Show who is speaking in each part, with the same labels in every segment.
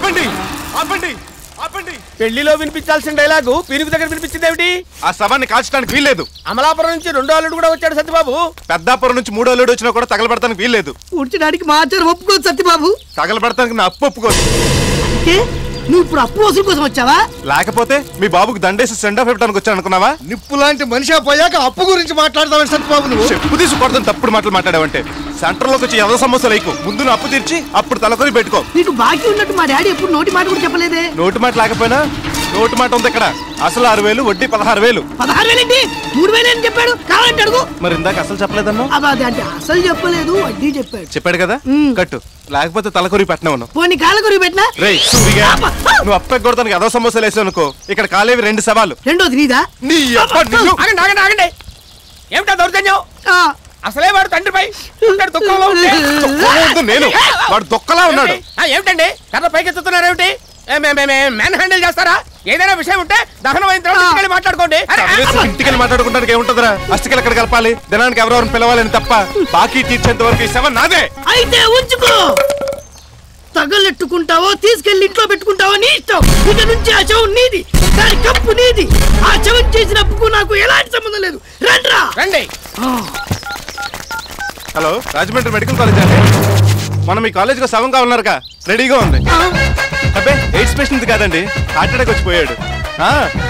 Speaker 1: ఆపండి ఆపండి ఆపండి.
Speaker 2: పెళ్లిలో వినిపించాల్సిన డైలాగు పీనుగు దగ్గర వినిపించింది ఏమిటి?
Speaker 1: ఆ శవాన్ని కాల్చడానికి వీల్లేదు.
Speaker 2: అమలాపురం నుంచి 2వ అల్లుడు కూడా వచ్చాడు సత్యబాబు.
Speaker 1: పెద్దాపురం నుంచి 3వ అల్లుడు వచ్చినా కూడా తగలబెడతానికి వీల్లేదు.
Speaker 3: కూర్చోడానికి మా ఆచారం ఒప్పుకోదు సత్యబాబు.
Speaker 1: తగలబెడతానికి నా అప్పు ఒప్పుకోదు.
Speaker 3: నువ్వు ఇప్పుడు అప్పు వసూలు కోసం వచ్చావా?
Speaker 1: లేకపోతే మీ బాబుకు దండేసి సెండ్ ఆఫ్ ఇవ్వడానికి వచ్చాను అనుకున్నావా?
Speaker 4: నిప్పు లాంటి మనిషి పోయాక అప్పు గురించి మాట్లాడతావని సత్యబాబు నువ్వు
Speaker 1: చెప్పు తీసుకొడతాను. తప్పుడు మాటలు మాట్లాడావంటే సెంటర్ లోకి వచ్చి ఎవరో సమస్య లేకు. ముందు నా అప్పు తీర్చి అప్పుడు తలకొని పెట్టుకో.
Speaker 3: నీకు బాకీ ఉన్నట్టు మా డాడీ ఎప్పుడు నోటి మాట కూడా చెప్పలేదే.
Speaker 1: నోటి మాట లేకపోయినా నోటి మాట ఉంది ఇక్కడ. అసలు 6,000 వడ్డీ 16,000.
Speaker 3: 16,000 ఏంటి? 3,000 అని చెప్పాడు. కావాలంటే అడుగు.
Speaker 1: మరి ఇందాక అసలు చెప్పలేదన్నా?
Speaker 3: అంటే అసలు చెప్పలేదు, వడ్డీ చెప్పాడు.
Speaker 1: చెప్పాడు కదా, కట్టు. లేకపోతే తలకొరి పెట్టినావు.
Speaker 3: పోనీ కాలకొరి పెట్టినా?
Speaker 1: నువ్వు అప్పకి కొడతానికి అదో సమస్యలు వేసావు అనుకో. ఇక్కడ కాలేవి 2 సవాలు.
Speaker 3: రెండోది నీదా?
Speaker 2: ఆగండి. ఏమిటా దౌర్జన్యం? అసలే వాడు తండ్రిపై
Speaker 1: నేను వాడు దొక్కలా ఉన్నాడు.
Speaker 2: ఏమిటండి కర్ర పైకెత్తుతున్నారు ఏమిటి? మ్యాన్ హ్యాండిల్ చేస్తారా? ఏదైనా విషయం ఉంటే దహనం అయిన తర్వాత మాట్లాడుకోండి.
Speaker 1: ఇంటికి మాట్లాడుకుంటానికి ఏముంటదరా? అస్థికలు ఎక్కడ కలపాలి, దినానికి ఎవరెవరిని పిలవాలని తప్ప బాకీ తీర్చేంత వరకు ఈ శవం నాదే.
Speaker 3: అయితే ఉంచుకో. తగలెట్టుకుంటావో తీసుకెళ్లి ఇంట్లో పెట్టుకుంటావో నీ ఇష్టం. ఇక నుంచి ఆ శవం నీది, దాని కప్పు నీది. ఆ శవం చేసిన అప్పుకు నాకు ఎలాంటి సంబంధం లేదు. రండి.
Speaker 1: హలో, రాజమండ్రి మెడికల్ కాలేజ్ అండి. మనం ఈ కాలేజ్ లో శవం కావాలన్నారుగా, రెడీగా ఉంది. అబ్బే, ఎయిడ్స్ పేషెంట్ కాదండి, హార్ట్ అటాక్ వచ్చిపోయాడు.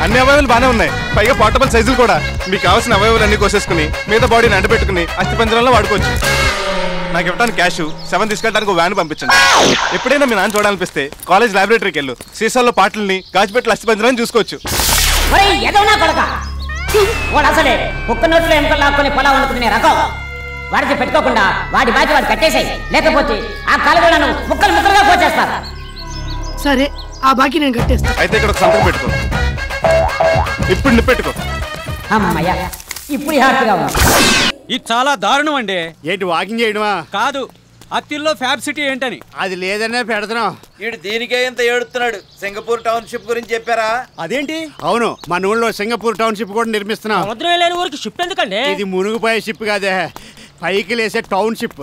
Speaker 1: అన్ని అవయవాలు బాగానే ఉన్నాయి, పైగా పోర్టబుల్ సైజులు కూడా. మీకు కావాల్సిన అవయవాలు అన్ని కోసేసుకుని మిగతా బాడీని అంటపెట్టుకుని అస్థిపంజరంలో వాడుకోవచ్చు. నాకు ఇవ్వడానికి క్యాష్, శవం తీసుకెళ్ళడానికి వ్యాన్ పంపించండి. ఎప్పుడైనా మీ నాన్న చూడాలనిపిస్తే కాలేజ్ లైబ్రరీకి వెళ్ళు. సీసాల్లో పాటల్ని, గాజుపెట్టలు, అస్థిపంజరాన్ని చూసుకోవచ్చు.
Speaker 5: వాడికి పెట్టుకోకుండా వాడి బాధ్యత వాడు కట్టేసాయి. లేకపోతే ఆ కాలువలను ముక్కలు ముక్కలుగా కోచేస్తారు.
Speaker 3: సరే, ఆ బాకీ నేను కట్టేస్తా.
Speaker 1: అయితే ఇక్కడ ఒక సంతకం పెట్టుకో. ఇప్పుడు నిప్పెట్టుకో.
Speaker 5: అమ్మయ్య, ఇప్పుడు హ్యాపీగా ఉంది.
Speaker 6: ఇది చాలా దారుణం అండి.
Speaker 4: ఏంటి వాకింగ్ చేయడమా?
Speaker 6: కాదు, అత్తిల్లో ఫ్యాబ్ సిటీ ఏంటని.
Speaker 4: అది లేదనే పెడుతున్నాం.
Speaker 7: వీడు దీనికే ఇంత ఏడుతున్నాడు. సింగపూర్ టౌన్షిప్ గురించి చెప్పారా?
Speaker 4: అదేంటి? అవును, మన ఊళ్ళో సింగపూర్ టౌన్షిప్ కూడా నిర్మిస్తున్నాం.
Speaker 5: సముద్రం లేని ఊరికి షిప్ ఎందుకండి?
Speaker 4: ఇది మునుగుపోయే షిప్ కాదే, పైకి లేసే టౌన్షిప్.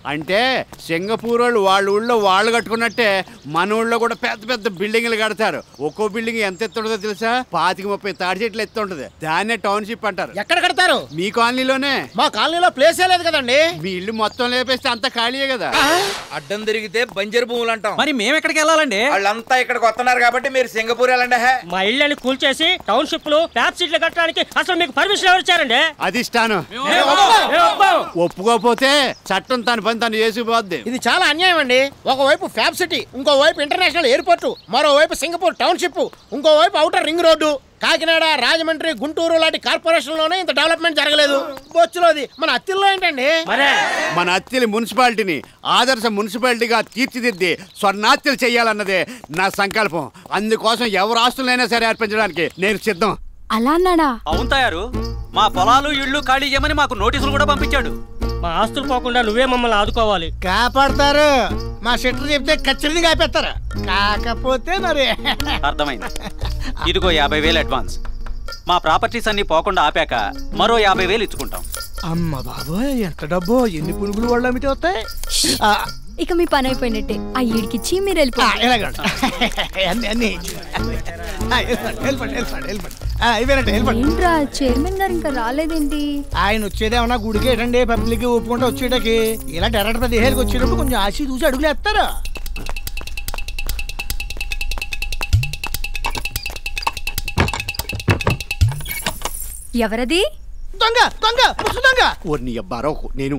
Speaker 4: అంటే సింగపూర్ వాళ్ళు వాళ్ళ ఊళ్ళో వాళ్ళు కట్టుకున్నట్టే మన ఊళ్ళో కూడా పెద్ద పెద్ద బిల్డింగ్లు కడతారు. ఒక్కో బిల్డింగ్ ఎంత ఎత్తుంటుందో తెలుసా? 25-30 తాడి చెట్లు ఎత్తుంటది. దాన్నే టౌన్షిప్ అంటారు.
Speaker 2: ఎక్కడ కడతారు?
Speaker 4: మీ కాలనీలోనే.
Speaker 2: మా కాలనీలో ప్లేసే లేదు కదండి.
Speaker 4: మీ ఇల్లు మొత్తం లేపేస్తే అంత ఖాళీయే కదా.
Speaker 7: అడ్డం తిరిగితే బంజరు భూములు అంటాం.
Speaker 6: మరి మేము ఎక్కడికి వెళ్ళాలండి?
Speaker 7: వాళ్ళంతా ఇక్కడికి వస్తున్నారు కాబట్టి మీరు సింగపూర్ వెళ్ళండి.
Speaker 5: మా ఇళ్ళని కూల్చేసి టౌన్షిప్ లో ఫ్యాబ్ సిటీలు కట్టడానికి అసలు మీకు పర్మిషన్ ఎవరు ఇచ్చారండి?
Speaker 4: అది ఇస్తాను. ఒప్పుకోపోతే చట్టం తన పని తను చేసుకుపోద్ది.
Speaker 2: ఇది చాలా అన్యాయం అండి. ఒకవైపు ఫ్యాబ్ సిటీ, ఇంకోవైపు ఇంటర్నేషనల్ ఎయిర్పోర్ట్, మరోవైపు సింగపూర్ టౌన్షిప్, ఇంకోవైపు outer ring road. Kakinada, Rajahmundry, Guntur లాంటి కార్పొరేషన్ లోనే ఇంత డెవలప్మెంట్ జరగలేదు. బొచ్చులోది మన అత్తిల్లో ఏంటండి?
Speaker 4: మన అత్తిలి మున్సిపాలిటీని ఆదర్శ మున్సిపాలిటీగా తీర్చిదిద్ది స్వర్ణాత్యలు చెయ్యాలన్నదే నా సంకల్పం. అందుకోసం ఎవరు ఆస్తులైనా సరే అర్పించడానికి నేను సిద్ధం.
Speaker 8: అలా అన్నాడా?
Speaker 6: అవును తయారు. మా పొలాలు ఇళ్ళు ఖాళీ చేయమని మాకు నోటీసులు కూడా పంపించాడు.
Speaker 5: మా ఆస్తులు పోకుండా నువ్వే మమ్మల్ని ఆదుకోవాలి.
Speaker 2: కాపాడతారు. మా షెటర్ చెప్తే ఖచ్చితంగా కాపేస్తారు. కాకపోతే మరి
Speaker 6: అర్థమైంది. ఇదిగో 50,000 అడ్వాన్స్. మా ప్రాపర్టీస్ అన్ని పోకుండా ఆపాక మరో 50,000 ఇచ్చుకుంటాం.
Speaker 2: అమ్మ బాబోయ్, ఎంత డబ్బు! ఎన్ని పురుగులు వాళ్ళు అమ్మితే వస్తాయి.
Speaker 8: ఇక మీ పని అయిపోయినట్టే. ఆ ఈడికిచ్చి మీరు వెళ్ళిపోండి. ఏంట్రా చైర్మన్ గారు ఇంకా రాలేదేంటి?
Speaker 2: ఆయన వచ్చేదేమన్నా గుడికి ఏంటండి, పబ్లిక్ ఒప్పుకుంటే వచ్చేటకి. ఇలా డైరెక్ట్ ప్రదేశాలకు వచ్చేటప్పుడు కొంచెం ఆశ చూసి అడుగులేస్తారు.
Speaker 8: ఎవరది?
Speaker 2: దొంగ దొంగ దొంగ.
Speaker 4: నేను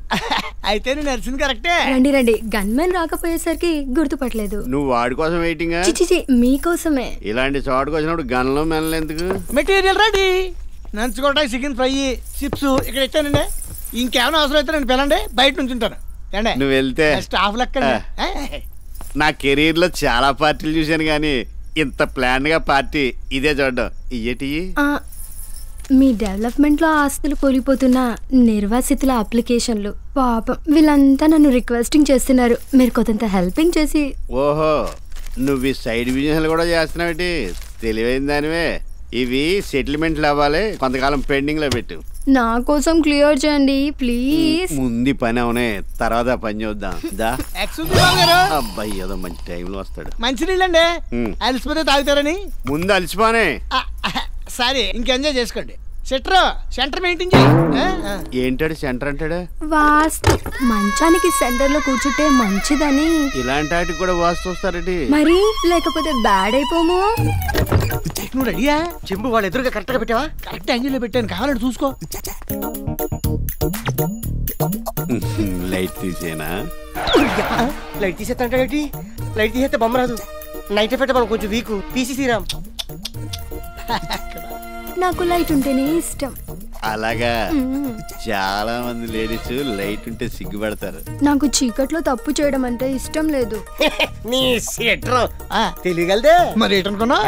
Speaker 2: అయితే నేను నడిచింది కరెక్టే.
Speaker 8: రండి. గన్మెన్ రాకపోయేసరికి గుర్తుపట్టలేదు.
Speaker 4: నువ్వు వాడి కోసం వెయిటింగ్?
Speaker 8: చిచి, మీకోసమే.
Speaker 4: ఇలాంటి చోటుకు వచ్చినప్పుడు గన్లో మెనలు ఎందుకు?
Speaker 2: Material ready. నంచుకోవడానికి చికెన్ ఫ్రై, చిప్స్ ఇక్కడ ఇచ్చానండి. ఇంకేమైనా అవసరం అయితే నేను పిల్లండి, బయట నుంచి ఉంటాను.
Speaker 4: నువ్వు వెళ్తే
Speaker 2: స్టాఫ్ లెక్క.
Speaker 4: నా కెరీర్ లో చాలా పార్టీలు చూశాను కానీ ఇంత ప్లాన్ గా పార్టీ ఇదే చూడడం. ఇయ్యేటి
Speaker 8: మీ డెవలప్మెంట్ లో ఆస్తులు కోల్పోతున్న నిర్వాసితుల అప్లికేషన్లు. పాపం వీళ్ళంతా నన్ను రిక్వెస్టింగ్ చేస్తున్నారు. మీరు కొంత హెల్పింగ్ చేసి.
Speaker 4: ఓహో, నువ్వు ఈ సైడ్ బిజినెస్ కూడా చేస్తున్నావు. తెలివైన దానివే. ఇవి సెటిల్మెంట్లు అవ్వాలి, కొంతకాలం పెండింగ్ లో పెట్టు.
Speaker 8: నా కోసం క్లియర్ చేయండి ప్లీజ్.
Speaker 4: ముందు పని అవునే, తర్వాత పని చూద్దాం. దా
Speaker 3: ఎక్స్క్యూజ్ గారు,
Speaker 4: అబ్బాయి ఏదో మంచి టైంలో వస్తాడు.
Speaker 3: మంచి నీళ్ళండి, అలసిపోతే తాగుతారని.
Speaker 4: ముందు అలసిపోనే.
Speaker 3: సరే ఇంక ఎంజాయ్ చేసుకోండి. సెంటర్ మెయింటైన్ చేయి.
Speaker 4: ఏంటాడు సెంటర్ అంటాడు?
Speaker 8: వాస్తు మంచానికి సెంటర్ లో కూర్చుంటే మంచిదని.
Speaker 4: ఇలాంటి వాటికి కూడా వాస్తు వస్తారండి
Speaker 8: మరి, లేకపోతే బ్యాడ్ అయిపోము.
Speaker 3: నువ్వు రెడీయా?
Speaker 2: చెంబు వాళ్ళు ఎదురుగా కరెక్ట్ గా పెట్టావా?
Speaker 3: కరెక్ట్ యాంగిల్ లో పెట్టాను, కావాలంటే చూసుకో.
Speaker 4: లైట్ తీసేనా?
Speaker 2: లైట్ తీసేస్తాంటి, లైట్ తీసేస్తే బొమ్మ రాదు. నైట్ ఎఫెక్ట్ మనం కొంచెం వీక్, తీసేసిరాం.
Speaker 8: నాకు లైట్ ఉంటేనే ఇష్టం.
Speaker 4: అలాగా? చాలా మంది లేడీస్ లైట్ ఉంటే సిగ్గుపడతారు.
Speaker 8: నాకు చీకట్లో తప్పు చేయడం అంటే ఇష్టం లేదు.
Speaker 2: నీ సెటర్ తెలియగలదే
Speaker 3: మరి ఏంటనుకున్నా?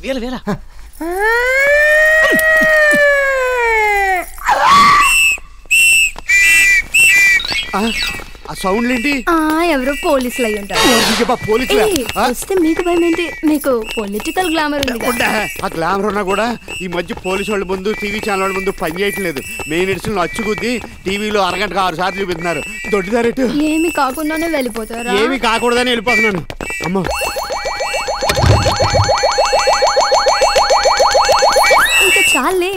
Speaker 2: వేల వేల
Speaker 4: ఆ సౌండ్ ఏంటి?
Speaker 8: ఎవరో పోలీసులు అయి ఉంటారు.
Speaker 4: పోలీసులు
Speaker 8: వస్తే మీకు భయం ఏంటి? మీకు పొలిటికల్ గ్లామర్ ఉంది.
Speaker 4: ఆ గ్లామర్ ఉన్నా కూడా ఈ మధ్య పోలీసు వాళ్ళ ముందు, టీవీ ఛానల్ వాళ్ళ ముందు పని చేయటం లేదు. మెయిన్ ఎడిషన్ అచ్చుకుద్ది టీవీలో అరగంటకు 6 సార్లు చూపిస్తున్నారు. దొడ్డిదారెట్టు
Speaker 8: ఏమి కాకుండానే వెళ్ళిపోతారా?
Speaker 4: ఏమి కాకూడదని వెళ్ళిపోతున్నాను. అమ్మ
Speaker 8: ఇంకా చాలే.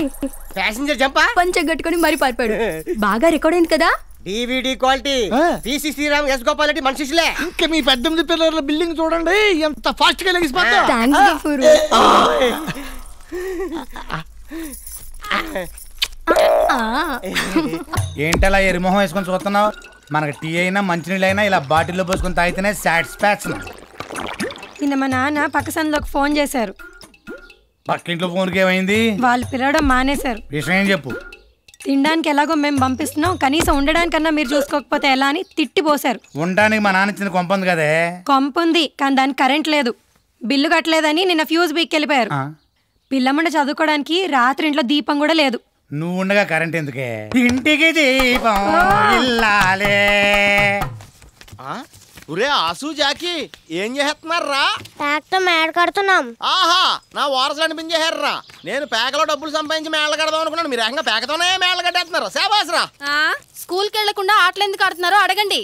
Speaker 2: ప్యాసింజర్ జంపా
Speaker 8: పంచ కట్టుకొని మరి పారిపోయాడు. బాగా రికార్డ్ అయింది కదా?
Speaker 2: DVD quality. P C Sreeram, S Gopal Reddy మనిషిలే.
Speaker 3: ఇంకా మీ 18 పిల్లల బిల్డింగ్ చూడండి ఎంత ఫాస్ట్ గా లెగిసిపోతా.
Speaker 8: థాంక్స్ గఫూర్.
Speaker 9: ఏంటలా ఎరిమొహం వేసుకొని చూస్తున్నావు? మనకి టీ అయినా మంచినీళ్ళు అయినా ఇలా బాటిల్లో పోసుకొని తాగితేనే సాటిస్ఫాక్షన్.
Speaker 10: నిన్న మా నాన్న పక్క సందులోకి ఫోన్ చేశారు.
Speaker 9: పక్కింట్లో ఫోన్కి ఏమైంది?
Speaker 10: వాళ్ళు పిలవడం మానేశారు.
Speaker 9: విషయం ఏం చెప్పు.
Speaker 10: తినడానికి ఎలాగో మేము పంపిస్తున్నాం, కనీసం ఉండడానికన్నా మీరు చూసుకోకపోతే ఎలా అని తిట్టిపోశారు.
Speaker 9: ఉండడానికి మా నాన్న ఇచ్చిన కొంప ఉంది కదే.
Speaker 10: కొంప ఉంది కానీ దానికి కరెంట్ లేదు. బిల్లు కట్టలేదని నిన్న ఫ్యూజ్ బీక్ వెళ్ళిపోయారు. పిల్లమ్మండ చదువుకోవడానికి రాత్రి ఇంట్లో దీపం కూడా లేదు.
Speaker 9: నువ్వు ఉండగా కరెంట్ ఎందుకే? ఇంటికి దీపం ఇల్లాలే.
Speaker 2: ఒరే ఆసు జాకి ఏం చేస్తున్నారా?
Speaker 11: ట్రాక్టర్ మేడ కడుతున్నాం.
Speaker 2: ఆహా, నా వారసులు అనిపించేశారా. నేను పేకలో డబ్బులు సంపాదించి మేళ్ళ కడదాం అనుకున్నాను. మీరు ఏకంగా పేకతోనే మేళ్ళ కట్టేస్తున్నారు. సేబాసరా.
Speaker 12: స్కూల్కి వెళ్లకుండా ఆటలు ఎందుకు ఆడుతున్నారో అడగండి.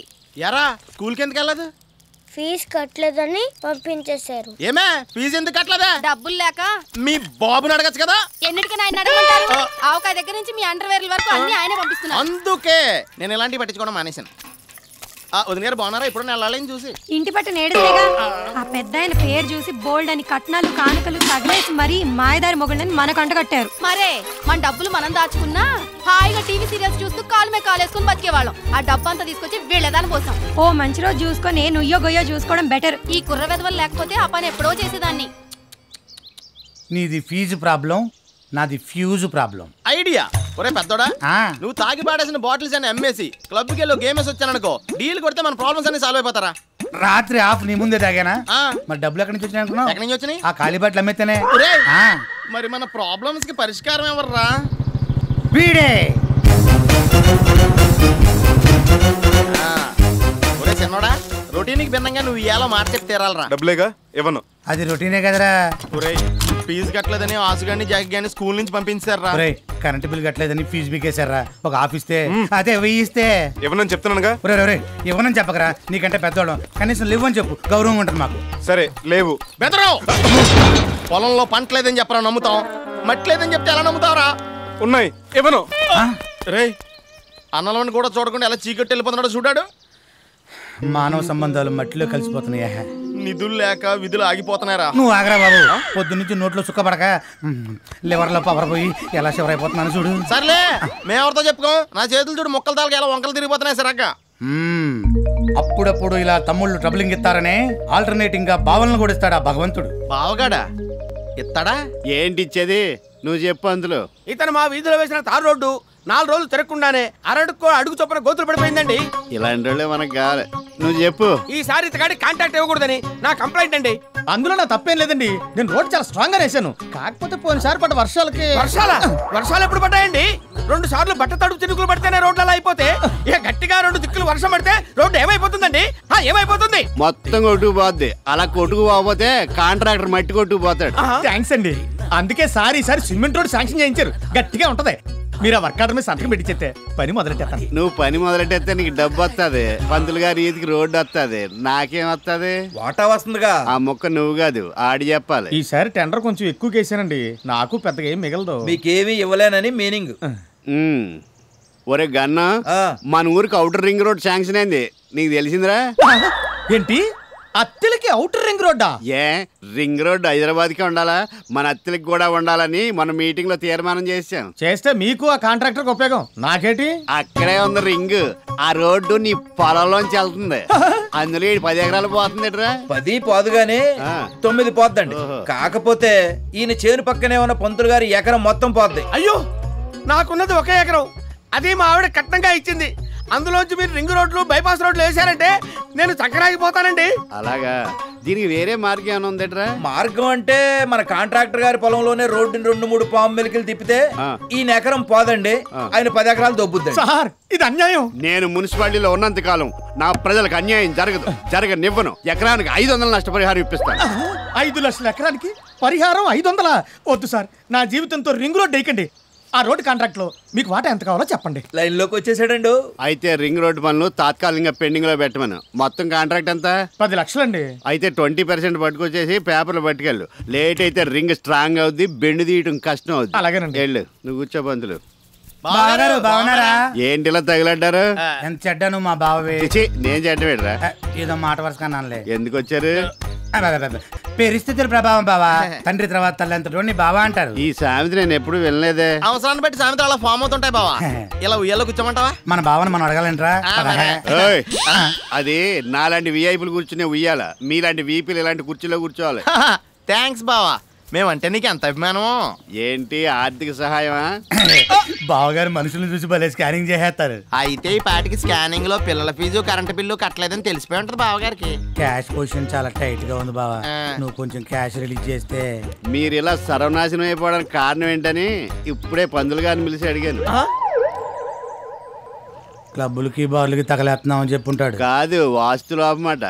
Speaker 2: ఎరా స్కూల్కి ఎందుకు వెళ్ళదు?
Speaker 11: ఫీజు కట్టలేదని పంపించేశారు.
Speaker 2: ఏమే ఫీజు ఎందుకు కట్టలేదా?
Speaker 12: డబ్బులు లేక.
Speaker 2: మీ బాబుని అడగచ్చు కదా.
Speaker 12: ఎన్నిటికైనా ఆయన అడగంటారు. ఆవకాయ దగ్గర నుంచి మీ అండర్వేర్ల వరకు అన్ని ఆయనే పంపిస్తున్నారు.
Speaker 2: అందుకే నేను ఇలాంటివి పట్టించుకోవడం మానేశాను. వదిన గారు బాగున్నారా? ఇప్పుడు నెలని చూసి
Speaker 10: ఇంటి పట్టు నేడుగా ఆ పెద్ద ఆయన పేరు చూసి బోల్డ్ అని కట్నాలు కానుకలు తగిలేసి మరీ మాయదారి మొగుళ్ళని మనకు అంటగట్టారు.
Speaker 12: మరే మన డబ్బులు మనం దాచుకున్నా హాయిగా టీవీ సీరియల్స్ చూస్తూ కాలు మీద కాలేసుకుని బతికేవాళ్ళం. ఆ డబ్బు అంతా తీసుకొచ్చి వీళ్ళదాని పోసాం.
Speaker 10: ఓ మంచి రోజు చూసుకొని నుయ్యో గొయ్యో చూసుకోవడం బెటర్.
Speaker 12: ఈ కుర్ర వెధవలు లేకపోతే ఆ పని ఎప్పుడో చేసేదాన్ని.
Speaker 9: నీది ఫీజు ప్రాబ్లం, నాది ఫ్యూజ్ ప్రాబ్లం.
Speaker 2: ఐడియా. ఒరే పెద్దోడా, నువ్వు తాగి పాడేసిన బాటిల్స్ అని అమ్మేసి క్లబ్కి వెళ్ళి గేమ్ వేసి వచ్చాననుకో, డీల్ కొడితే మన ప్రాబ్లమ్స్ అన్ని సాల్వ్ అయిపోతారా?
Speaker 9: రాత్రి ఆఫ్ నీ ముందే తాగానా? మరి డబ్బులు ఎక్కడి నుంచి వచ్చినాయి అనుకున్నావు?
Speaker 2: ఎక్కడి నుంచి వచ్చినాయి?
Speaker 9: ఆ ఖాళీ బాటిల్ అమ్మేతేనే.
Speaker 2: మరి మన ప్రాబ్లమ్స్ కి పరిష్కారం ఎవర్రా?
Speaker 9: వీడే.
Speaker 2: ఒరే చిన్నోడా, రొటీన్కి భిన్నంగా నువ్వు ఇవాళ మాట చెప్పి తీరాలరా.
Speaker 1: డబ్బులేగా ఇవ్వను.
Speaker 9: అది రొటీనే కదరా.
Speaker 2: ఒరే ఫీజు కట్టలేదని ఆసు గాని జాకి గాని స్కూల్ నుంచి పంపించారా?
Speaker 9: కరెంట్ బిల్ కట్టలేదని ఫీజు బీకేశారా? ఒక ఆఫీస్తే అదే వెయ్యిస్తే
Speaker 1: ఇవ్వనని చెప్తున్నానుగా.
Speaker 9: ఒరే ఇవ్వనని చెప్పకరా, నీకంటే పెద్దవాళ్ళం, కనీసం లేవని చెప్పు, గౌరవం ఉంటుంది మాకు.
Speaker 1: సరే లేవు.
Speaker 2: బెదరు పొలంలో పంట లేదని చెప్పరా నమ్ముతాం, మట్టి లేదని చెప్తే ఎలా నమ్ముతావరా?
Speaker 1: ఉన్నాయి ఇవ్వను.
Speaker 2: రే అన్నలోని కూడా చూడకుండా ఎలా చీకట్టి వెళ్ళిపోతున్నాడో చూడాడు.
Speaker 9: మానవ సంబంధాలు మట్టిలో కలిసిపోతున్నాయా?
Speaker 2: నిధులు లేక విధులు ఆగిపోతున్నారా?
Speaker 9: నువ్వు ఆగరా బాబు. పొద్దున్నుంచి నోట్లో సుక్కపడక లివర్లో పవర్ పోయి ఎలా షివర్ అయిపోతున్నాను చూడు.
Speaker 2: సర్లే మేమెవరితో చెప్పుకో. నా చేతులు చూడు మొక్కల తాలకి ఎలా వంకలు తిరిగిపోతున్నాయి సరక్క.
Speaker 9: అప్పుడప్పుడు ఇలా తమ్ముళ్ళు ట్రబులింగ్ ఇస్తారనే ఆల్టర్నేటింగ్ గా భావనలు కూడా ఇస్తాడా భగవంతుడు.
Speaker 2: బావగాడా ఇస్తాడా?
Speaker 4: ఏంటి ఇచ్చేది? నువ్వు చెప్పు. అందులో
Speaker 2: ఇతను మా వీధిలో వేసిన తారు రోడ్డు 4 రోజులు తిరగకుండానే అరడుకో అడుగు చొప్పున గోతులు పడిపోయిందండి.
Speaker 4: ఇలాంటి వాళ్ళే మనకు కావాలి. నువ్వు చెప్పు.
Speaker 13: ఈసారి ఇతగాడి కాంటాక్ట్ ఇవ్వకూడదని నా కంప్లైంట్ అండి.
Speaker 2: అందులో నా తప్పేం లేదండి, నేను రోడ్ చాలా స్ట్రాంగ్ గా వేసాను. కాకపోతే పోయినసారి పడ్డ వర్షాలకి.
Speaker 13: వర్షాలు ఎప్పుడు పడ్డాయండి? 2 సార్లు బట్ట తడుపు చినుకులు పడితేనే రోడ్లు అలా అయిపోతే ఇక గట్టిగా 2 దిక్కులు వర్షం పడితే రోడ్డు ఏమైపోతుందండి? ఏమైపోతుంది?
Speaker 4: మొత్తం కొట్టుకుపోద్ది. అలా కొట్టుకుపోతే కాంట్రాక్టర్ మట్టి కొట్టుకుపోతాడు.
Speaker 2: థ్యాంక్స్ అండి. అందుకే సారి సిమెంట్ రోడ్ శాంక్షన్ చేయించారు, గట్టిగా ఉంటది. మీరు ఆ వర్క్ ఆర్డర్ మీద సంతకం పెట్టి చెప్తే పని మొదలెట్టేస్తాను.
Speaker 4: నువ్వు పని మొదలెట్టేస్తే నీకు డబ్బు వస్తుంది, పంతులు గారి ఈదికి రోడ్డు వస్తుంది, నాకేం వస్తుంది?
Speaker 7: వాటా వస్తుందిగా.
Speaker 4: ఆ మొక్క నువ్వు కాదు ఆడి చెప్పాలి.
Speaker 2: ఈసారి టెండర్ కొంచెం ఎక్కువ కేసానండి, నాకు పెద్దగా ఏం మిగలదు.
Speaker 7: మీకేమీ ఇవ్వలేనని మీనింగ్.
Speaker 4: ఒరే గన్న, మన ఊరికి అవుటర్ రింగ్ రోడ్ శాంక్షన్ అయింది, నీకు తెలిసిందిరా?
Speaker 2: ఏంటి అత్తెలకి అవుటర్ రింగ్ రోడ్డా?
Speaker 4: ఏ రింగ్ రోడ్ హైదరాబాద్ కే ఉండాలా, మన అత్తెలకి కూడా ఉండాలని మన మీటింగ్ లో తీర్మానం చేసాం.
Speaker 2: చేస్తే మీకు ఆ కాంట్రాక్టర్ ఉపయోగం, నాకేటి?
Speaker 4: అక్కడే ఉంది రింగ్, ఆ రోడ్డు నీ పొలంలోంచి వెళ్తుంది. అందులో 10 ఎకరాలు పోతుంది.
Speaker 7: 10 పోదుగానే 9 పోద్దండి. కాకపోతే ఈయన చేను పక్కనే ఉన్న పంతులు గారి ఎకరం మొత్తం పోద్ది.
Speaker 13: అయ్యో, నాకున్నది 1 ఎకరం, అది మా ఆవిడ కట్నంగా ఇచ్చింది. అందులోంచి మీరు రింగ్ రోడ్లు బైపాస్ రోడ్లు వేసారంటే నేను చక్కరాగిపోతానండి.
Speaker 4: అలాగా, దీనికి వేరే మార్గం ఏమైనా ఉందేట్రా?
Speaker 7: మార్గం అంటే మన కాంట్రాక్టర్ గారి పొలంలోనే రోడ్డుని 2-3 పాము మెలికలు తిప్పితే ఈయన ఎకరం పోదండి, ఆయన 10 ఎకరాలు దొబ్బుద్ది.
Speaker 2: సార్ ఇది అన్యాయం.
Speaker 4: నేను మున్సిపాలిటీలో ఉన్నంత కాలం నా ప్రజలకు అన్యాయం జరగనివ్వను. ఎకరానికి 500 నష్టపరిహారం ఇప్పిస్తాను.
Speaker 2: 5 లక్షల ఎకరానికి పరిహారం 500? వద్దు సార్, నా జీవితంతో రింగ్ రోడ్ వేయకండి. ఆ రోడ్ కాంట్రాక్ట్ లో మీకు వాటా ఎంత కావాలో చెప్పండి.
Speaker 7: లైన్ లోకి వచ్చేసాడండు.
Speaker 4: అయితే రింగ్ రోడ్ పనులు తాత్కాలికంగా పెండింగ్ లో పెట్టమను. మొత్తం కాంట్రాక్ట్ ఎంత?
Speaker 2: 10 లక్షలండి.
Speaker 4: అయితే 20% పట్టుకొచ్చేసి పేపర్లు పట్టుకెళ్ళు. లేట్ అయితే రింగ్ స్ట్రాంగ్ అవుద్ది, బెండు తీయటం కష్టం అవుద్ది.
Speaker 2: అలాగేనండి.
Speaker 4: వెళ్ళు, నువ్వు కూర్చో పంతులు.
Speaker 9: బాగున్నారా?
Speaker 4: ఏంటి ఇలా తగిలడ్డారు?
Speaker 9: ఎంత చెడ్డాను మా బావే.
Speaker 4: నేను చెడ్డవేడ్రా?
Speaker 9: ఏదో మాట వరుసకన్నానులే.
Speaker 4: ఎందుకు వచ్చారు?
Speaker 9: పరిస్థితుల ప్రభావం బావా. తండ్రి తర్వాత తల్లి బావా అంటారు.
Speaker 4: ఈ సామెత నేను ఎప్పుడు వినలేదే.
Speaker 2: అవసరాన్ని బట్టి సామెతలు అలా ఫామ్ అవుతుంటాయి బావా. ఇలా ఉయ్యాలో కూర్చోమంటావా?
Speaker 9: మన బావని మనం అడగాలంటరా?
Speaker 4: అది నాలాంటి విఐపీలు కూర్చునే ఉయ్యాల, మీలాంటి వీపీలు ఇలాంటి కుర్చీలో కూర్చోవాలి.
Speaker 2: థ్యాంక్స్ బావా, మేమంటే నీకు ఎంత అభిమానమో.
Speaker 4: ఏంటి ఆర్థిక సహాయమా?
Speaker 9: బావగారు మనుషులను చూసి భలే స్కానింగ్ చేసేస్తారు.
Speaker 2: అయితే ఈ పాటికి స్కానింగ్ లో పిల్లల ఫీజు కరెంట్ బిల్లు కట్టలేదని తెలిసిపోయి ఉంటది బావగారికి.
Speaker 9: క్యాష్ పొజిషన్ చాలా టైట్ గా ఉంది బావా, నువ్వు కొంచెం క్యాష్ రిలీజ్ చేస్తే.
Speaker 4: మీరు ఇలా సర్వనాశనం అయిపోవడానికి కారణం ఏంటని ఇప్పుడే పందులు గారిని పిలిచి అడిగాను.
Speaker 9: క్లబ్బులకి బార్లకి తగలేస్తున్నావు అని చెప్పుంటాడు.
Speaker 4: కాదు, వాస్తు లోపమాట.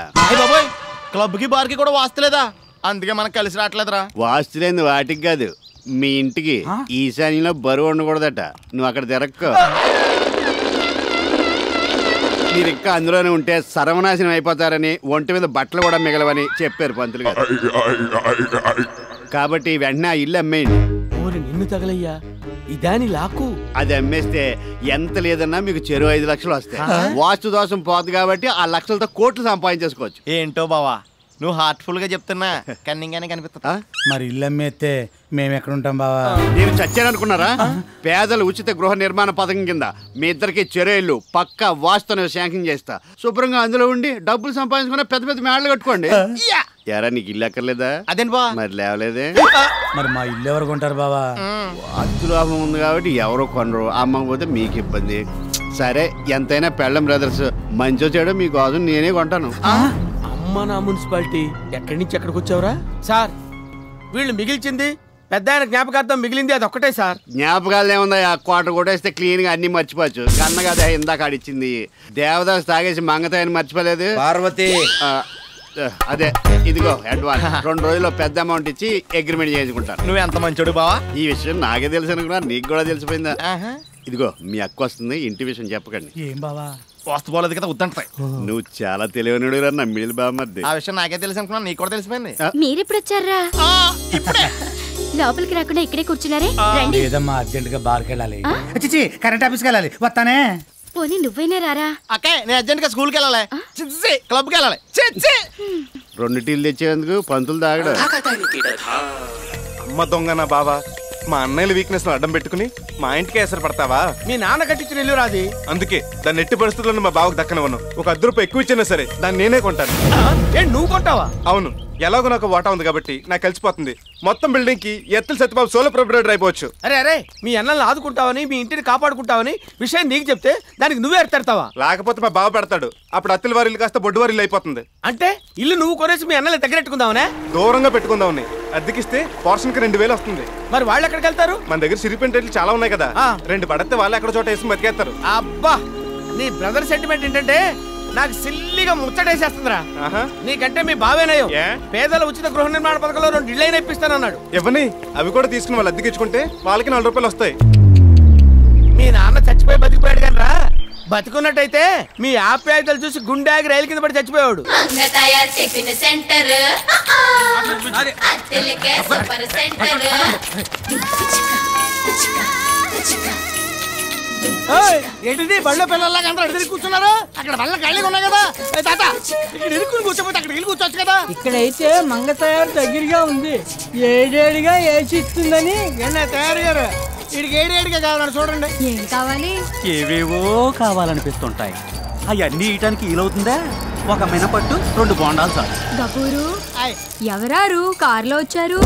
Speaker 2: క్లబ్ కి బార్ కి కూడా వాస్తలేదా? అందుకే మనకు కలిసి రావట్లేదురా.
Speaker 4: వాస్తు లేని వాటికి కాదు, మీ ఇంటికి ఈశాన్యంలో బరువు ఉండకూడదట. నువ్వు అక్కడ తిరక్కో. మీరు ఇంకా అందులోనే ఉంటే సర్వనాశనం అయిపోతారని, ఒంటి మీద బట్టలు కూడా మిగలవని చెప్పారు పంతులు గారు. కాబట్టి వెంటనే ఆ ఇల్లు అమ్మేయండి.
Speaker 13: నిన్ను తగలయ్యా, ఇదాని లాకు.
Speaker 4: అది అమ్మేస్తే ఎంత లేదన్నా మీకు చెరువు 5 లక్షలు వస్తాయి. వాస్తు దోషం పోదు కాబట్టి ఆ లక్షలతో కోట్లు సంపాదించేసుకోవచ్చు.
Speaker 2: ఏంటో బావా, నువ్వు హార్ట్ఫుల్ గా చెప్తున్నా కన్నింగానే కనిపిస్తా.
Speaker 9: మరి ఇల్లు అమ్మేస్తే మేము ఎక్కడ ఉంటాం బావా?
Speaker 4: నేను చచ్చాననుకున్నారా? పేదల ఉచిత గృహ నిర్మాణ పథకం కింద మీ ఇద్దరికి చెరువులు పక్కా వాస్తుని శాంక్షన్ చేస్తా. శుభ్రంగా అందులో ఉండి డబ్బులు సంపాదించుకున్న పెద్ద పెద్ద మేడలు కట్టుకోండి. ఎరా నీకు ఇల్లు ఎక్కర్లేదా?
Speaker 2: అదేంటి బా,
Speaker 4: మరి లేవలేదే.
Speaker 9: మరి మా ఇల్లు ఎవరు కొంటారు బావా?
Speaker 4: వాస్తు లాభం ఉంది కాబట్టి ఎవరో కొనరు, అమ్మకపోతే మీకు ఇబ్బంది. సరే, ఎంతైనా పెళ్ళం బ్రదర్స్, మంచో చెడో మీకోసం నేనే కొంటాను.
Speaker 13: అమ్మ నా మున్సిపాలిటీ, ఎక్కడి నుంచి ఎక్కడికి వచ్చావురా? సార్, వీళ్ళు మిగిల్చింది పెద్ద ఆయన జ్ఞాపకార్థం మిగిలింది అది ఒక్కటే సార్.
Speaker 4: జ్ఞాపకాలు ఏముందా? ఆ క్వార్టర్ కొట్టేస్తే క్లీన్ గా అన్ని మర్చిపోవచ్చు. కన్న కదా ఇందాక ఆడిచ్చింది. దేవదాస్ తాగేసి మంగతాయని మర్చిపోలేదు.
Speaker 7: పార్వతి
Speaker 4: అదే, ఇదిగో అడ్వాన్స్. 2 రోజుల్లో పెద్ద అమౌంట్ ఇచ్చి అగ్రిమెంట్ చేసుకుంటాను.
Speaker 2: నువ్వు ఎంత మంచోడు బావా.
Speaker 4: ఈ విషయం నాకే తెలుసు అనుకున్నా, నీకు కూడా తెలిసిపోయిందా? ఇదిగో మీ అక్క వస్తుంది, ఇంటి విషయం చెప్పకండి.
Speaker 9: ఏం బావా?
Speaker 2: వాస్తు పోలేదు కదా, వద్దంటాయి.
Speaker 4: నువ్వు చాలా తెలివైనడు రా నమ్మిడి బామ్మర్ది.
Speaker 2: ఆ విషయం నాకే తెలుసు అనుకున్నా, నీకు కూడా తెలిసిపోయింది.
Speaker 8: మీరెప్పుడు వచ్చారా? లోపలికి రాకుండా ఇక్కడే కూర్చున్నారే. రండి.
Speaker 9: లేదమ్మా, అర్జెంట్ గా బార్కి వెళ్ళాలి. చిచి, కరెంట్ ఆఫీస్కి వెళ్ళాలి, వస్తానే.
Speaker 8: పోనీ నువ్వైనా రారా?
Speaker 2: అక్కే, నేను అర్జెంట్ గా స్కూల్కి వెళ్ళాలి, క్లబ్కి వెళ్ళాలి.
Speaker 4: 2 టీలు తెచ్చేందుకు పంతులు తాగడు.
Speaker 1: అమ్మ దొంగ నా బావా, మా అన్నయ్యల వీక్నెస్ లో అడ్డం పెట్టుకుని మా ఇంటికి ఎసరు పడతావా?
Speaker 13: మీ నాన్న కట్టించిన ఇల్లు రాది.
Speaker 1: అందుకే దాన్ని ఎట్టి పరిస్థితుల్లో మా బావకు దక్కనవను. ఒక 10 రూపాయలు ఎక్కువ ఇచ్చినా సరే దాన్ని నేనే కొంటాను.
Speaker 13: నువ్వు కొంటావా?
Speaker 1: అవును, ఎలాగో నాకు వాటా ఉంది కాబట్టి నాకు కలిసిపోతుంది. మొత్తం బిల్డింగ్ కి ఎత్తుల సత్యబాబు సోలో ప్రొపరేటర్ అయిపోవచ్చు.
Speaker 13: అరే మీ అన్నల్ని ఆదుకుంటావని మీ ఇంటిని కాపాడుకుంటావని విషయం నీకు చెప్తే దానికి నువ్వే ఎడతావా?
Speaker 1: లేకపోతే మా బావ పెడతాడు. అప్పుడు అత్తిల వారి ఇల్లు కాస్త బొడ్డు వారి ఇల్లు అయిపోతుంది.
Speaker 13: అంటే ఇల్లు నువ్వు కొనేసి మీ అన్నల్ని దగ్గరెట్టుకుందావనే?
Speaker 1: దూరంగా పెట్టుకుందామని. అద్దెకిస్తే పోర్షన్ కి 2000 వస్తుంది.
Speaker 13: మరి వాళ్ళు ఎక్కడికి వెళ్తారు? మన
Speaker 1: దగ్గర సిరిపెంటేట్లు చాలా ఉన్నాయి కదా, 2 పడితే వాళ్ళు ఎక్కడ చోట వేసి బతికేస్తారు.
Speaker 13: అబ్బా నీ బ్రదర్ సెంటిమెంట్ ఏంటంటే నాకు సిల్లిగా ముచ్చటేసేస్తుందిరా. నీకంటే మీ బావేనయ్యో పేదల ఉచిత గృహ నిర్మాణ పథకంలో 2 ఇళ్ళైనా ఇప్పిస్తానన్నాడు.
Speaker 1: ఇవ్వని అవి కూడా తీసుకుని వాళ్ళు అద్దెకించుకుంటే వాళ్ళకి 4 రూపాయలు వస్తాయి.
Speaker 13: మీ నాన్న చచ్చిపోయి బతికిపోయాడు కానీ రా, బతుకున్నట్టయితే మీ ఆప్యాయతలు చూసి గుండె ఆగి రైలు కింద పడి చచ్చిపోయాడు.
Speaker 2: ఏంటిది బళ్ళో పిల్లల్లాగా అందరూ అడిగి కూర్చున్నారు? అక్కడ బళ్ళ ఖాళీగా ఉన్నాయి కదా. తాత ఇక్కడ ఇరుక్కుని కూర్చోపోతే అక్కడ ఇల్లు కూర్చోవచ్చు కదా.
Speaker 3: ఇక్కడైతే మంగ తయారు దగ్గరగా ఉంది, ఏడేడిగా ఏసి ఇస్తుందని.
Speaker 2: తయారు గారు వీడికి ఏడేడిగా కావాలని చూడండి.
Speaker 8: ఏం కావాలి?
Speaker 6: ఏవేవో కావాలనిపిస్తుంటాయి. అవన్నీ ఇయటానికి వీలవుతుందా? ఒక మినపట్టు 2 బోండాలు చాలు.
Speaker 8: గపూరు ఎవరారు కారులో వచ్చారు?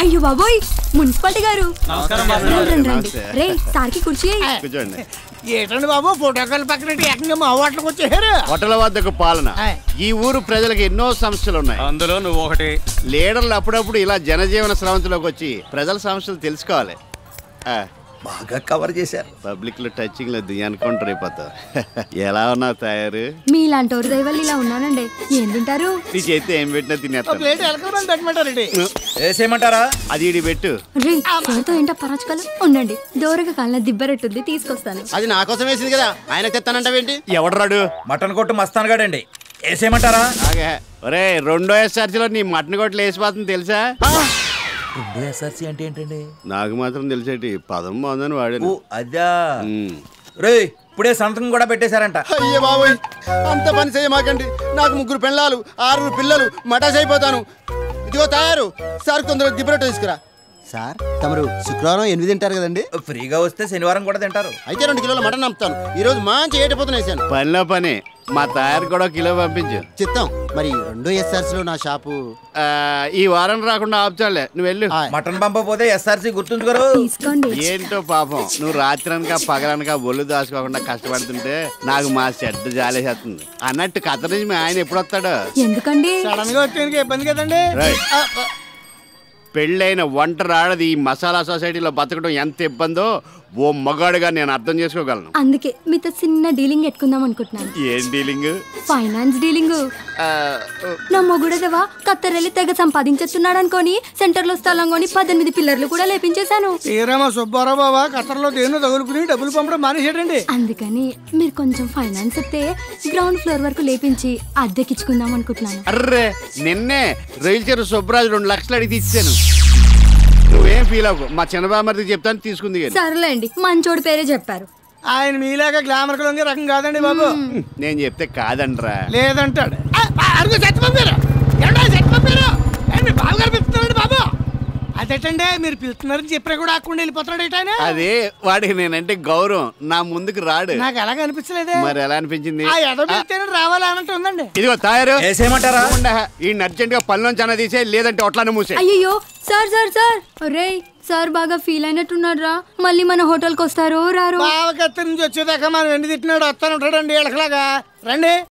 Speaker 8: అయ్యో బాబోయ్ మున్సిపాలిటీ గారు. రండి రే సార్కి కుర్చీ.
Speaker 2: ఏంటండి బాబు ఫోటోకాల్ పక్కన ఏకంగా మా హోటల్కి వచ్చేసారు.
Speaker 4: హోటల్ వద్దకు పాలన. ఈ ఊరు ప్రజలకు ఎన్నో సమస్యలు ఉన్నాయి,
Speaker 6: అందులో నువ్వు ఒకటి.
Speaker 4: లీడర్లు అప్పుడప్పుడు ఇలా జనజీవన స్రవంతిలోకి వచ్చి ప్రజల సమస్యలు తెలుసుకోవాలి.
Speaker 7: బాగా కవర్ చేశారు.
Speaker 4: పబ్లిక్ లో టచింగ్ లో ఎన్కౌంటర్ అయిపోతావు. ఎలా ఉన్నావు తయారు?
Speaker 8: మీలాంటి దయ వల్ల ఇలా ఉన్నానండి. ఏం తింటారు?
Speaker 4: నీ చేతి ఏం పెట్టినా తినేస్తాను.
Speaker 7: వేసేయమంటారా?
Speaker 4: అది ఇడి పెట్టు.
Speaker 8: రే సార్తో ఏంటో పరాచకాలు ఉండండి. దూరగా కాళ్ళ దిబ్బరెట్టుంది తీసుకొస్తాను.
Speaker 2: అది నా కోసం వేసింది కదా, ఆయన తెస్తానంటావేంటి?
Speaker 4: ఎవడరాడు?
Speaker 7: మటన్ కొట్టు మస్తాన్ గాడండి. వేసేయమంటారా?
Speaker 4: ఒరే 2వ ఎస్ఆర్సీలో నీ మటన్ కొట్లు వేసిపోతుంది తెలుసా?
Speaker 7: 2వ ఎస్ఆర్సీ అంటే ఏంటండి?
Speaker 4: నాకు మాత్రం తెలిసేటి పదం బాగుందని వాడాను.
Speaker 7: అదా రే ఇప్పుడే సంతకం కూడా పెట్టేశారంట.
Speaker 2: అయ్యే బాబోయ్ అంత పని చేయమాకండి. నాకు 3 పిల్లలు 6 పిల్లలు మటాస్ అయిపోతాను. ఇదిగో తయారు సార్ తొందరగా దిబ్బరొట్టు తీసుకురా. సార్ తమరు శుక్రవారం 8 తింటారు కదండి?
Speaker 7: ఫ్రీగా వస్తే శనివారం కూడా తింటారు.
Speaker 2: అయితే 2 కిలోల మటన్ అమ్ముతాను. ఈ రోజు మంచి ఏటపోతున్నా వేసాను.
Speaker 4: పనిలో పని మా తయారు కూడా 1 కిలో పంపించు.
Speaker 2: చిత్తం. మరి 2 ఎస్ఆర్సీలో నా షాపు
Speaker 4: ఈ వారం రాకుండా ఆపుచాలే, నువ్వు వెళ్ళు.
Speaker 7: మటన్ పంపపోతే ఎస్ఆర్సీ గుర్తుంచుకోరు.
Speaker 4: ఏంటో పాపం నువ్వు రాత్రనక పగలనక ఒళ్ళు దాచుకోకుండా కష్టపడుతుంటే నాకు మా చెడ్డ జాలేసేస్తుంది. అన్నట్టు కథ నుంచి మీ ఆయన ఎప్పుడు వస్తాడు?
Speaker 8: ఎందుకండి
Speaker 2: సడన్ గా వచ్చేందుకు ఇబ్బంది కదండి.
Speaker 4: పెళ్ళైన ఒంటరి ఆడది ఈ మసాలా సొసైటీలో బతకడం ఎంత ఇబ్బందో ఓ మగాడుగా నేను అర్థం చేసుకోగలను.
Speaker 8: అందుకే మీతో చిన్న డీలింగ్ పెట్టుకుందాం అనుకుంటున్నాను.
Speaker 4: ఏం డీలింగ్?
Speaker 8: Finance dealing. నా మొగుడేదవా కత్తరెల్లి తెగ సంపాదించేస్తున్నాడు అనుకోని సెంటర్ లో స్థలం కొని 18 పిల్లర్లు కూడా లేపించేశాను.
Speaker 2: శ్రీరామ సుబ్బారావు బాబా కత్తర్లో దేన్నో తగులుకుని డబ్బులు పంపడం మానేసాడండి.
Speaker 8: అందుకని మీరు కొంచెం ఫైనాన్స్ ఇస్తే గ్రౌండ్ ఫ్లోర్ వరకు లేపించి అద్దెకిచ్చుకుందాం అనుకుంటున్నాను.
Speaker 4: అర్రే నిన్నే రైలు చేరు సుబ్బరాజు 2 లక్షలు అడిగి ఇచ్చాను. నువ్వేం ఫీల్ అవ్వకు, మా చిన్నబామర్ది చెప్తాను తీసుకుంది.
Speaker 8: సర్లేండి మంచోడి పేరే చెప్పారు.
Speaker 2: ఆయన మీలాగా గ్లామర్ లొంగే రకం కాదండి బాబు.
Speaker 4: నేను చెప్తే కాదంట్రా.
Speaker 2: లేదంటాడు. బాబు అదేటండి మీరు పిలుస్తున్నారని చెప్పినా కూడా ఆకుండా వెళ్ళిపోతున్నాడు.
Speaker 4: అదే వాడికి నేనంటే గౌరవం, నా ముందుకు రాడు.
Speaker 2: నాకు ఎలాగ అనిపించలేదే.
Speaker 4: మరి ఎలా అనిపించింది?
Speaker 2: రావాలా అన్నట్టు ఉందండి.
Speaker 4: ఇదిగో తయారు
Speaker 7: వేసేయమంటారా?
Speaker 4: ఈ అర్జెంట్ గా పనిలోంచి అన్న తీసే, లేదంటే ఒట్లానే మూసే.
Speaker 8: అయ్యో సార్ సార్ సార్ రే సార్ బాగా ఫీల్ అయినట్టున్నాడు రా. మళ్ళీ మన హోటల్కి వస్తారో రారో.
Speaker 2: బావకత్తి నుంచి వచ్చేదాకా మనం ఎండి తిట్టినాడు వస్తాను ఉంటాడండి ఎలకలాగా. రండి.